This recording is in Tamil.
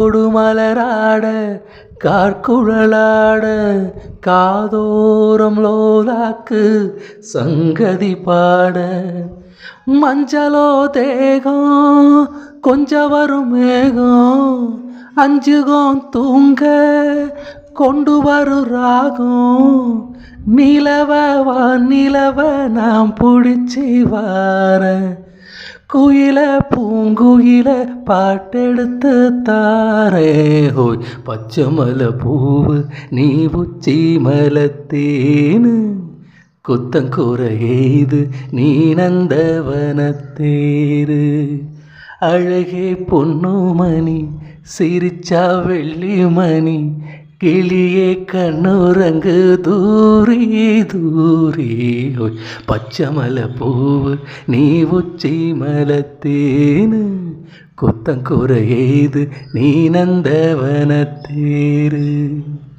கொடுமலராட கார்குழலாட காதோரம் லோலாக்கு சங்கதி பாட மஞ்சளோ தேகம் கொஞ்சம் வரும் மேகம் அஞ்சுகம் தூங்க கொண்டு வரும் ராகம் நிலவ நிலவ நாம் பிடிச்சி வாரேன் குயில பூங்குயில பாட்டெடுத்து தாரே ஹோய் பச்சை மலை பூவு நீ உச்சி மலத்தேனு குத்தங்கூர எய்து நீ நந்தவனத்தேரு அழகே பொன்னுமணி சிரிச்சா வெள்ளிமணி கிளியே கண்ணுரங்கு தூரி தூரி ஓய் பச்சை மலை பூவு நீ உச்சி மலத்தேனு குத்தங்கூர எய்து நீ நந்தவனத்தேரு.